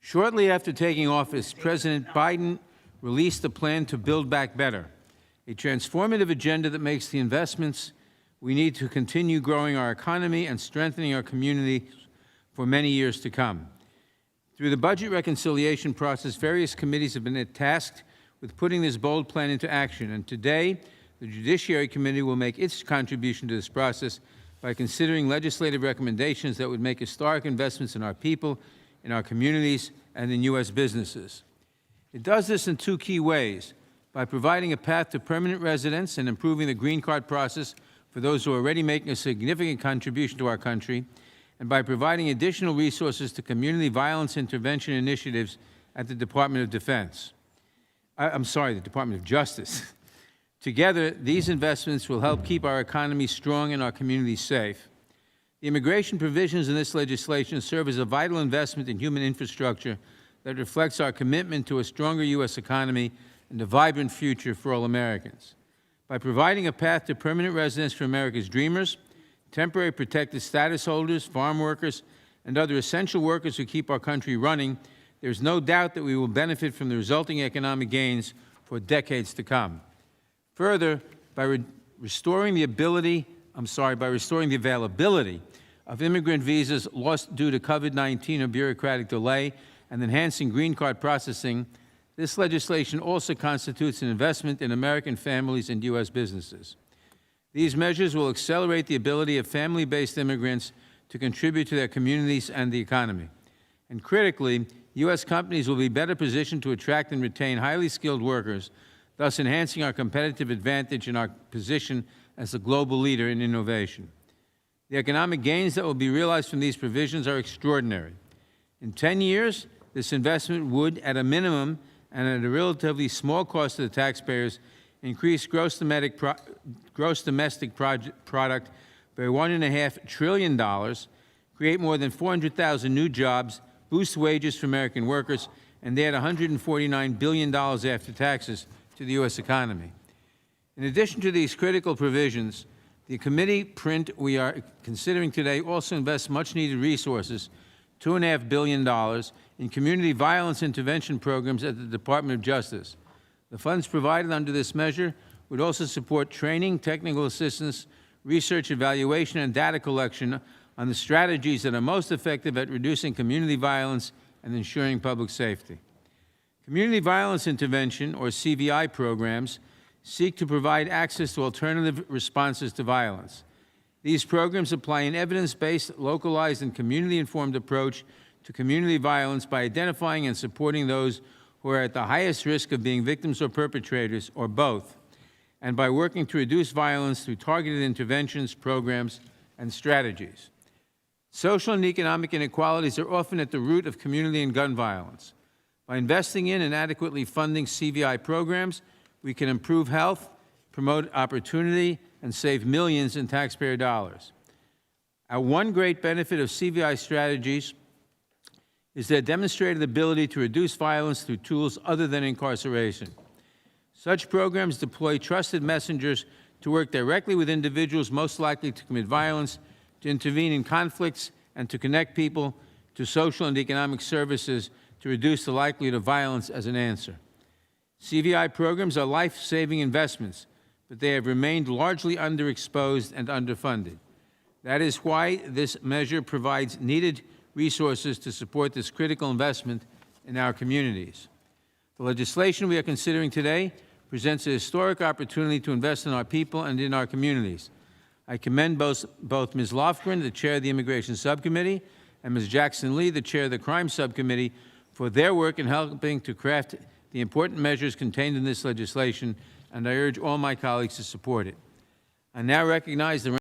Shortly after taking office, President Biden released a plan to Build Back Better, a transformative agenda that makes the investments we need to continue growing our economy and strengthening our community for many years to come. Through the budget reconciliation process, various committees have been tasked with putting this bold plan into action, and today, the Judiciary Committee will make its contribution to this process by considering legislative recommendations that would make historic investments in our people, in our communities, and in U.S. businesses. It does this in two key ways: by providing a path to permanent residence and improving the green card process for those who are already making a significant contribution to our country, and by providing additional resources to community violence intervention initiatives at the Department of Defense. The Department of Justice. Together, these investments will help keep our economy strong and our communities safe. The immigration provisions in this legislation serve as a vital investment in human infrastructure that reflects our commitment to a stronger U.S. economy and a vibrant future for all Americans. By providing a path to permanent residence for America's dreamers, temporary protected status holders, farm workers, and other essential workers who keep our country running, there is no doubt that we will benefit from the resulting economic gains for decades to come. Further, by restoring the availability of immigrant visas lost due to COVID-19 or bureaucratic delay and enhancing green card processing, this legislation also constitutes an investment in American families and U.S. businesses. These measures will accelerate the ability of family-based immigrants to contribute to their communities and the economy. And critically, U.S. companies will be better positioned to attract and retain highly skilled workers, thus enhancing our competitive advantage and our position as a global leader in innovation. The economic gains that will be realized from these provisions are extraordinary. In 10 years, this investment would, at a minimum and at a relatively small cost to the taxpayers, increase gross domestic product by $1.5 trillion, create more than 400,000 new jobs, boost wages for American workers, and add $149 billion after taxes to the U.S. economy. In addition to these critical provisions, the committee print we are considering today also invests much-needed resources, $2.5 billion, in community violence intervention programs at the Department of Justice. The funds provided under this measure would also support training, technical assistance, research, evaluation, and data collection on the strategies that are most effective at reducing community violence and ensuring public safety. Community violence intervention, or CVI programs, seek to provide access to alternative responses to violence. These programs apply an evidence-based, localized, and community-informed approach to community violence by identifying and supporting those who are at the highest risk of being victims or perpetrators, or both, and by working to reduce violence through targeted interventions, programs, and strategies. Social and economic inequalities are often at the root of community and gun violence. By investing in and adequately funding CVI programs, we can improve health, promote opportunity, and save millions in taxpayer dollars. Our one great benefit of CVI strategies is their demonstrated ability to reduce violence through tools other than incarceration. Such programs deploy trusted messengers to work directly with individuals most likely to commit violence, to intervene in conflicts, and to connect people to social and economic services to reduce the likelihood of violence as an answer. CVI programs are life-saving investments, but they have remained largely underexposed and underfunded. That is why this measure provides needed resources to support this critical investment in our communities. The legislation we are considering today presents a historic opportunity to invest in our people and in our communities. I commend both Ms. Lofgren, the chair of the Immigration Subcommittee, and Ms. Jackson-Lee, the chair of the Crime Subcommittee, for their work in helping to craft the important measures contained in this legislation, and I urge all my colleagues to support it. I now recognize the